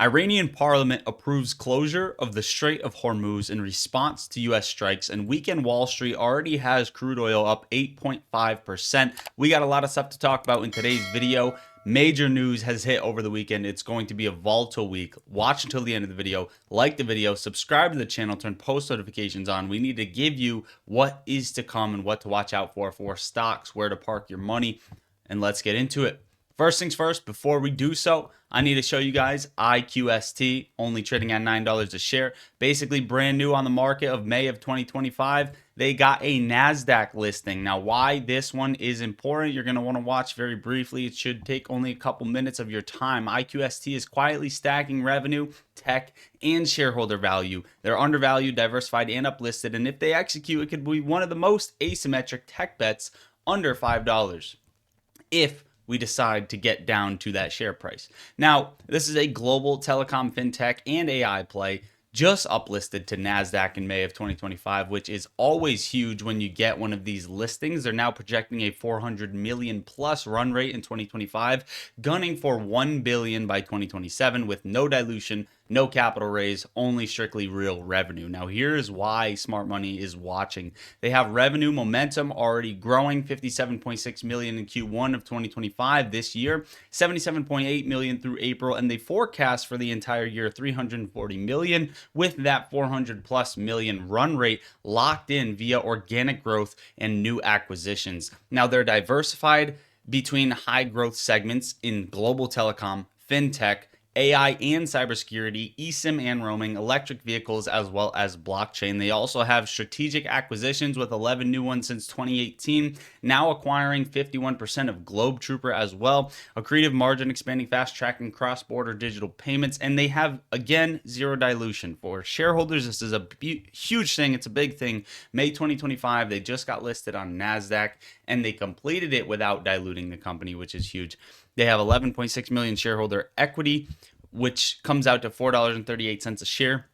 Iranian parliament approves closure of the Strait of Hormuz in response to US strikes, and weekend Wall Street already has crude oil up 8.5%. We got a lot of stuff to talk about in today's video. Major news has hit over the weekend. It's going to be a volatile week. Watch until the end of the video, like the video, subscribe to the channel, turn post notifications on. We need to give you what is to come and what to watch out for stocks, where to park your money, and let's get into it. First things first, before we do so, I need to show you guys IQST, only trading at $9 a share. Basically brand new on the market of May of 2025. They got a NASDAQ listing. Now, why this one is important, you're going to want to watch very briefly. It should take only a couple minutes of your time. IQST is quietly stacking revenue, tech, and shareholder value. They're undervalued, diversified, and uplisted. And if they execute, it could be one of the most asymmetric tech bets under $5. If we decide to get down to that share price. Now, this is a global telecom, fintech, and AI play just uplisted to NASDAQ in May of 2025, which is always huge when you get one of these listings. They're now projecting a 400 million plus run rate in 2025, gunning for 1 billion by 2027 with no dilution, no capital raise, only strictly real revenue. Now, here's why smart money is watching. They have revenue momentum already growing, 57.6 million in Q1 of 2025 this year, 77.8 million through April, and they forecast for the entire year 340 million with that 400 plus million run rate locked in via organic growth and new acquisitions. Now, they're diversified between high growth segments in global telecom, fintech, AI and cybersecurity, eSIM and roaming, electric vehicles, as well as blockchain. They also have strategic acquisitions with 11 new ones since 2018, now acquiring 51% of Globe Trooper as well, accretive margin expanding, fast tracking cross-border digital payments, and they have, again, zero dilution. For shareholders, this is a huge thing. It's a big thing. May 2025, they just got listed on NASDAQ, and they completed it without diluting the company, which is huge. They have 11.6 million shareholder equity, which comes out to $4.38 a share,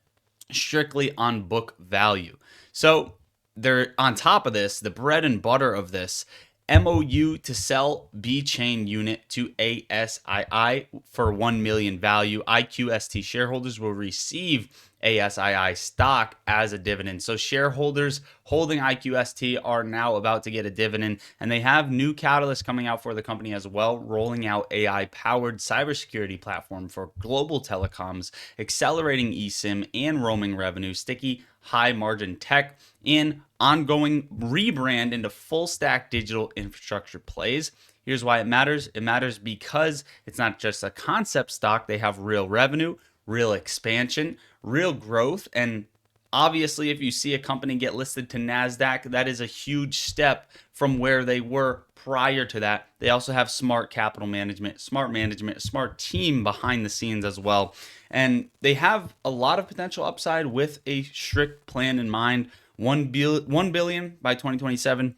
strictly on book value. So they're on top of this, the bread and butter of this, MOU to sell B chain unit to ASII for 1 million value. IQST shareholders will receive ASII stock as a dividend. So shareholders holding IQST are now about to get a dividend, and they have new catalysts coming out for the company as well, rolling out AI-powered cybersecurity platform for global telecoms, accelerating eSIM and roaming revenue, sticky high-margin tech, and ongoing rebrand into full-stack digital infrastructure plays. Here's why it matters. It matters because it's not just a concept stock. They have real revenue, real expansion, real growth, and obviously if you see a company get listed to NASDAQ, that is a huge step from where they were prior to that. They also have smart capital management, a smart team behind the scenes as well, and they have a lot of potential upside with a strict plan in mind. 1 billion by 2027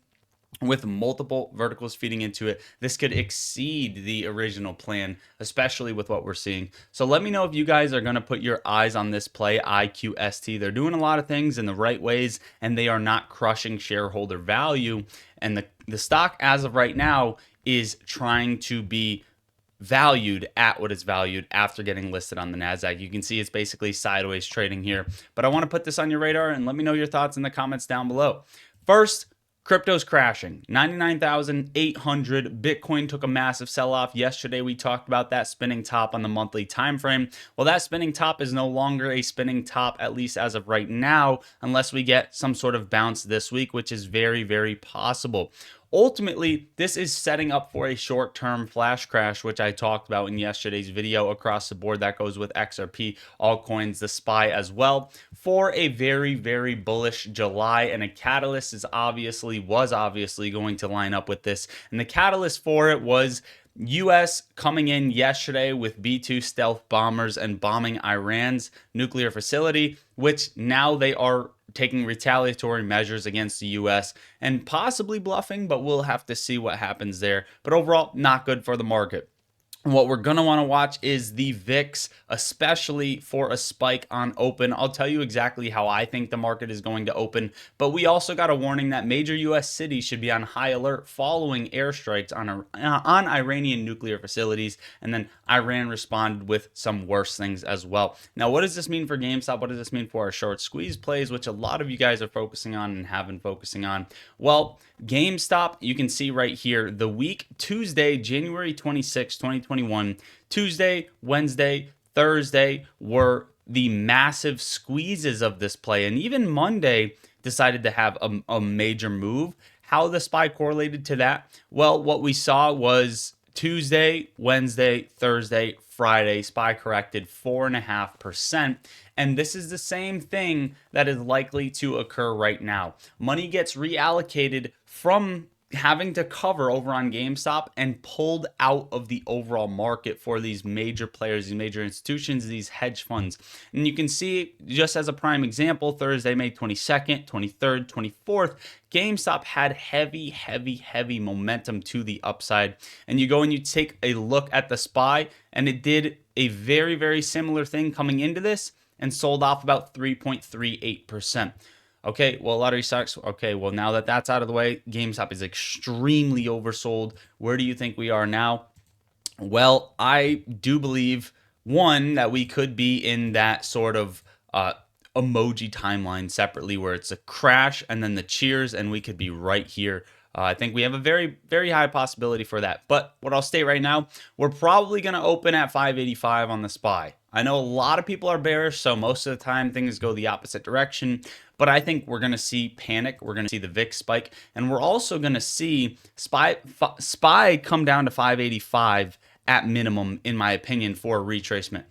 with multiple verticals feeding into it. This could exceed the original plan, especially with what we're seeing. So let me know if you guys are going to put your eyes on this play, IQST. They're doing a lot of things in the right ways, and they are not crushing shareholder value. And the stock as of right now is trying to be valued at what it's valued after getting listed on the NASDAQ. You can see it's basically sideways trading here. But I want to put this on your radar and let me know your thoughts in the comments down below. First, crypto's crashing. 99,800. Bitcoin took a massive sell-off. Yesterday, we talked about that spinning top on the monthly time frame. Well, that spinning top is no longer a spinning top, at least as of right now, unless we get some sort of bounce this week, which is very, very possible. Ultimately, this is setting up for a short-term flash crash, which I talked about in yesterday's video across the board. That goes with XRP, altcoins, the SPY as well, for a very, very bullish July. And a catalyst was obviously going to line up with this. And the catalyst for it was U.S. coming in yesterday with B-2 stealth bombers and bombing Iran's nuclear facility, which now they are taking retaliatory measures against the U.S. and possibly bluffing, but we'll have to see what happens there. But overall, not good for the market. What we're going to want to watch is the VIX, especially for a spike on open. I'll tell you exactly how I think the market is going to open, but we also got a warning that major U.S. cities should be on high alert following airstrikes on Iranian nuclear facilities, and then Iran responded with some worse things as well. Now, what does this mean for GameStop? What does this mean for our short squeeze plays, which a lot of you guys are focusing on and have been focusing on? Well, GameStop, you can see right here, the week Tuesday, January 26, 2021, Tuesday, Wednesday, Thursday were the massive squeezes of this play. And even Monday decided to have a major move. How the SPY correlated to that? Well, what we saw was Tuesday, Wednesday, Thursday, Friday, SPY corrected 4.5%. And this is the same thing that is likely to occur right now. Money gets reallocated from having to cover over on GameStop and pulled out of the overall market for these major players, these major institutions, these hedge funds. And you can see, just as a prime example, Thursday, May 22nd, 23rd, 24th, GameStop had heavy momentum to the upside. And you go and you take a look at the SPY, and it did a very similar thing coming into this and sold off about 3.38%. Okay, well, lottery stocks. Okay, well, now that that's out of the way, GameStop is extremely oversold. Where do you think we are now? Well, I do believe, one, that we could be in that sort of emoji timeline separately where it's a crash and then the cheers, and we could be right here. I think we have a very high possibility for that. But what I'll state right now, we're probably going to open at 585 on the SPY. I know a lot of people are bearish, so most of the time things go the opposite direction. But I think we're going to see panic. We're going to see the VIX spike. And we're also going to see SPY come down to 585 at minimum, in my opinion, for a retracement.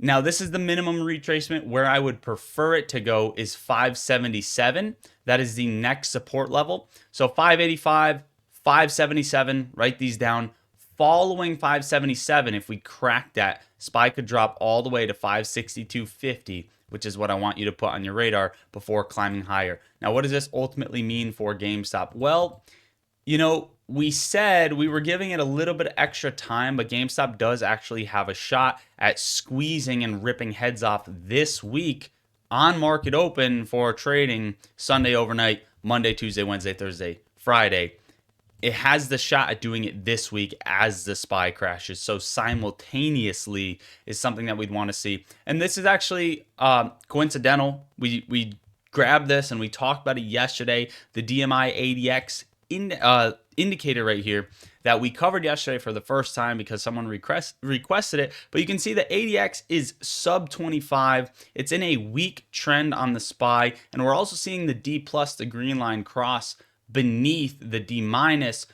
Now, this is the minimum retracement. Where I would prefer it to go is 577. That is the next support level. So 585, 577, write these down. Following 577, if we crack that, SPY could drop all the way to 562.50, which is what I want you to put on your radar before climbing higher. Now, what does this ultimately mean for GameStop? Well, you know, we said we were giving it a little bit of extra time, but GameStop does actually have a shot at squeezing and ripping heads off this week on market open for trading Sunday overnight, Monday, Tuesday, Wednesday, Thursday, Friday. It has the shot at doing it this week as the SPY crashes. So simultaneously is something that we'd want to see. And this is actually coincidental. We grabbed this and we talked about it yesterday. The DMI ADX indicator right here that we covered yesterday for the first time because someone requested it. But you can see the ADX is sub 25. It's in a weak trend on the SPY. And we're also seeing the D plus, the green line, cross beneath the D minus,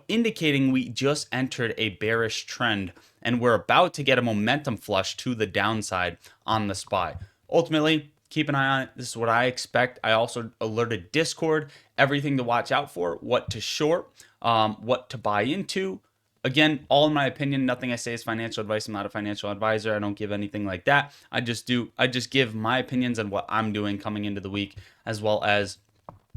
indicating we just entered a bearish trend and we're about to get a momentum flush to the downside on the SPY. Ultimately, keep an eye on it. This is what I expect. I also alerted Discord, everything to watch out for, what to short, what to buy into. Again, all in my opinion, nothing I say is financial advice. I'm not a financial advisor. I don't give anything like that. I just give my opinions on what I'm doing coming into the week, as well as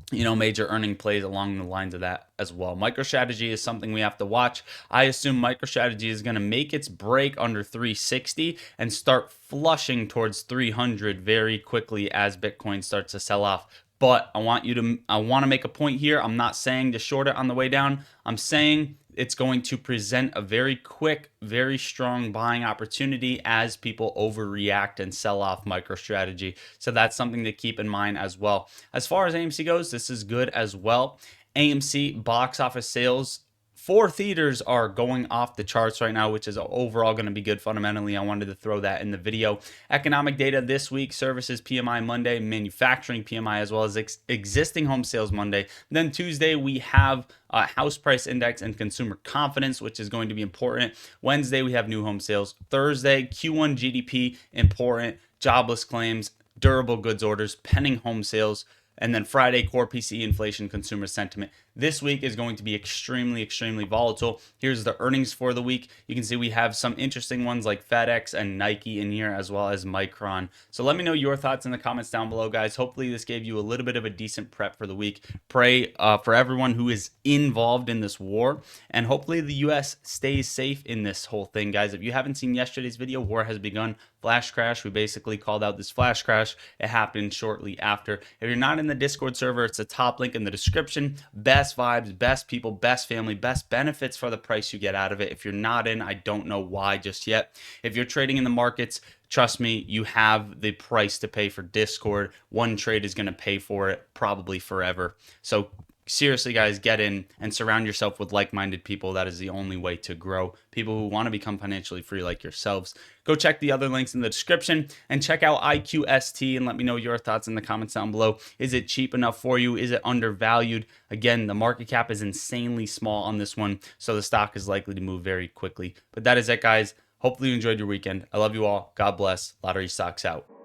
major earning plays along the lines of that as well. MicroStrategy is something we have to watch. I assume MicroStrategy is going to make its break under 360 and start flushing towards 300 very quickly as Bitcoin starts to sell off. But I want to make a point here. I'm not saying to short it on the way down. I'm saying it's going to present a very quick, very strong buying opportunity as people overreact and sell off MicroStrategy. So that's something to keep in mind as well. As far as AMC goes, this is good as well. AMC box office sales for theaters are going off the charts right now, which is overall going to be good fundamentally. I wanted to throw that in the video. Economic data this week, services PMI Monday, manufacturing PMI, as well as existing home sales Monday. Then Tuesday, we have house price index and consumer confidence, which is going to be important. Wednesday, we have new home sales. Thursday, Q1 GDP, important. Jobless claims, durable goods orders, pending home sales. And then Friday, core PCE, inflation, consumer sentiment. This week is going to be extremely volatile. Here's the earnings for the week. You can see we have some interesting ones like FedEx and Nike in here, as well as Micron. So let me know your thoughts in the comments down below, guys. Hopefully this gave you a little bit of a decent prep for the week. Pray for everyone who is involved in this war, and hopefully the US stays safe in this whole thing, guys. If you haven't seen yesterday's video, war has begun, flash crash. We basically called out this flash crash. It happened shortly after. If you're not in the Discord server, it's the top link in the description. Best vibes, best people, best family, best benefits for the price you get out of it. If you're not in, I don't know why just yet. If you're trading in the markets, trust me, you have the price to pay for Discord. One trade is going to pay for it probably forever. So seriously, guys, get in and surround yourself with like-minded people. That is the only way to grow. People who want to become financially free like yourselves. Go check the other links in the description and check out IQST and let me know your thoughts in the comments down below. Is it cheap enough for you? Is it undervalued? Again, the market cap is insanely small on this one, so the stock is likely to move very quickly. But that is it, guys. Hopefully you enjoyed your weekend. I love you all. God bless. Lottery Stocks out.